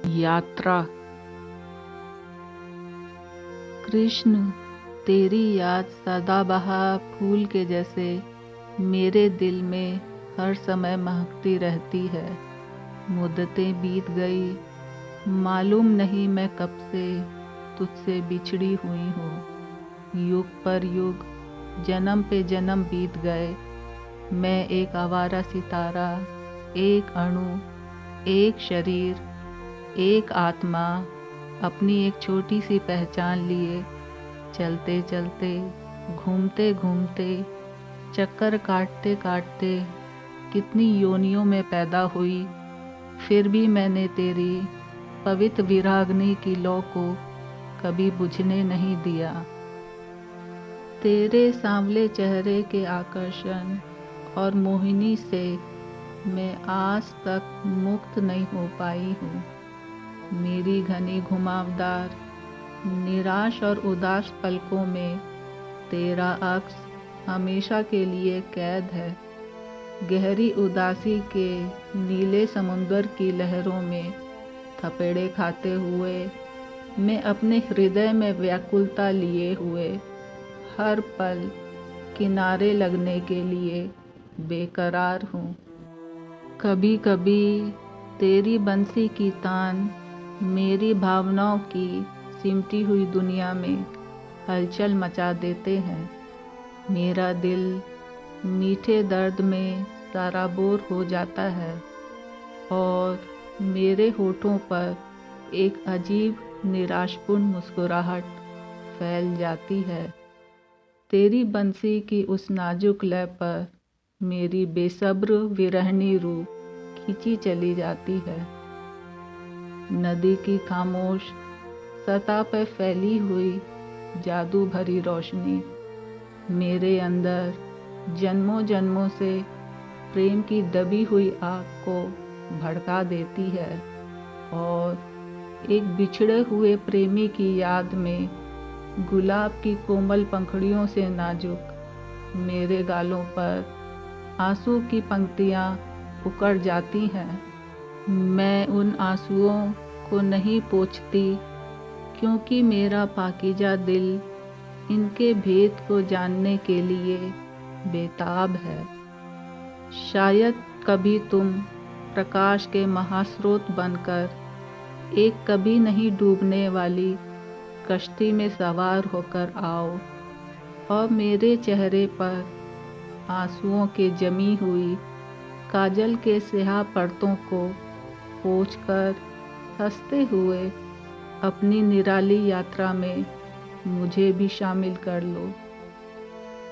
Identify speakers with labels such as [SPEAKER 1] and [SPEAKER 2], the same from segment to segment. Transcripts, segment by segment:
[SPEAKER 1] यात्रा। कृष्ण, तेरी याद सदाबहार फूल के जैसे मेरे दिल में हर समय महकती रहती है। मुद्दतें बीत गई, मालूम नहीं मैं कब से तुझसे बिछड़ी हुई हूँ। युग पर युग, जन्म पे जन्म बीत गए। मैं एक आवारा सितारा, एक अणु, एक शरीर, एक आत्मा, अपनी एक छोटी सी पहचान लिए चलते चलते, घूमते घूमते, चक्कर काटते काटते कितनी योनियों में पैदा हुई, फिर भी मैंने तेरी पवित्र विरागनी की लौ को कभी बुझने नहीं दिया। तेरे सांवले चेहरे के आकर्षण और मोहिनी से मैं आज तक मुक्त नहीं हो पाई हूँ। मेरी घनी घुमावदार, निराश और उदास पलकों में तेरा अक्स हमेशा के लिए कैद है। गहरी उदासी के नीले समुंदर की लहरों में थपेड़े खाते हुए मैं अपने हृदय में व्याकुलता लिए हुए हर पल किनारे लगने के लिए बेकरार हूँ। कभी कभी तेरी बंसी की तान मेरी भावनाओं की सिमटी हुई दुनिया में हलचल मचा देते हैं। मेरा दिल मीठे दर्द में सराबोर हो जाता है और मेरे होठों पर एक अजीब निराशपूर्ण मुस्कुराहट फैल जाती है। तेरी बंसी की उस नाजुक लय पर मेरी बेसब्र विरहनी रूह खींची चली जाती है। नदी की खामोश सतह पर फैली हुई जादू भरी रोशनी मेरे अंदर जन्मों जन्मों से प्रेम की दबी हुई आग को भड़का देती है और एक बिछड़े हुए प्रेमी की याद में गुलाब की कोमल पंखुड़ियों से नाजुक मेरे गालों पर आंसू की पंक्तियाँ उकड़ जाती हैं। मैं उन आंसुओं को नहीं पोंछती क्योंकि मेरा पाकीज़ा दिल इनके भेद को जानने के लिए बेताब है। शायद कभी तुम प्रकाश के महास्रोत बनकर एक कभी नहीं डूबने वाली कश्ती में सवार होकर आओ और मेरे चेहरे पर आंसुओं के जमी हुई काजल के स्याह परतों को पोंछकर हंसते हुए अपनी निराली यात्रा में मुझे भी शामिल कर लो।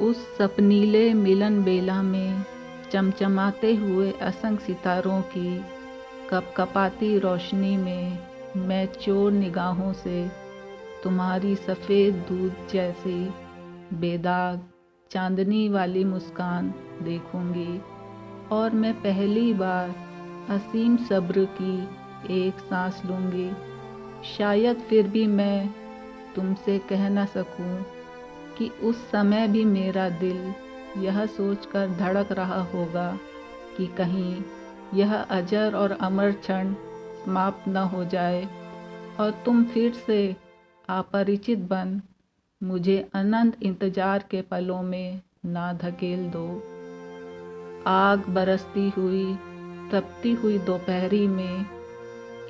[SPEAKER 1] उस सपनीले मिलन बेला में चमचमाते हुए असंख्य सितारों की कपकपाती रोशनी में मैं चोर निगाहों से तुम्हारी सफ़ेद दूध जैसी बेदाग चांदनी वाली मुस्कान देखूंगी और मैं पहली बार असीम सब्र की एक सांस लूंगी। शायद फिर भी मैं तुमसे कह न सकूं कि उस समय भी मेरा दिल यह सोचकर धड़क रहा होगा कि कहीं यह अजर और अमर क्षण समाप्त न हो जाए और तुम फिर से अपरिचित बन मुझे अनंत इंतजार के पलों में ना धकेल दो। आग बरसती हुई तपती हुई दोपहरी में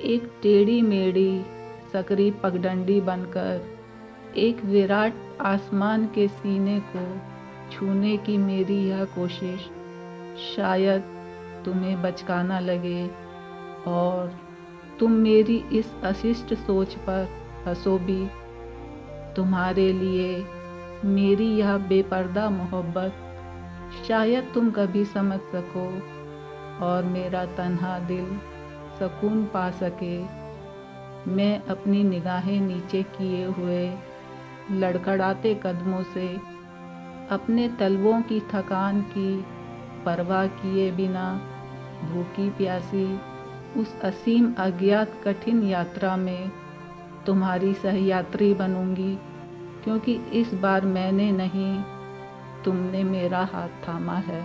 [SPEAKER 1] एक टेढ़ी मेढ़ी सकरी पगडंडी बनकर एक विराट आसमान के सीने को छूने की मेरी यह कोशिश शायद तुम्हें बचकाना लगे और तुम मेरी इस अशिष्ट सोच पर हंसो भी। तुम्हारे लिए मेरी यह बेपर्दा मोहब्बत शायद तुम कभी समझ सको और मेरा तन्हा दिल सुकून पा सके। मैं अपनी निगाहें नीचे किए हुए लड़खड़ाते कदमों से अपने तलवों की थकान की परवाह किए बिना भूखी प्यासी उस असीम अज्ञात कठिन यात्रा में तुम्हारी सहयात्री बनूंगी, क्योंकि इस बार मैंने नहीं तुमने मेरा हाथ थामा है।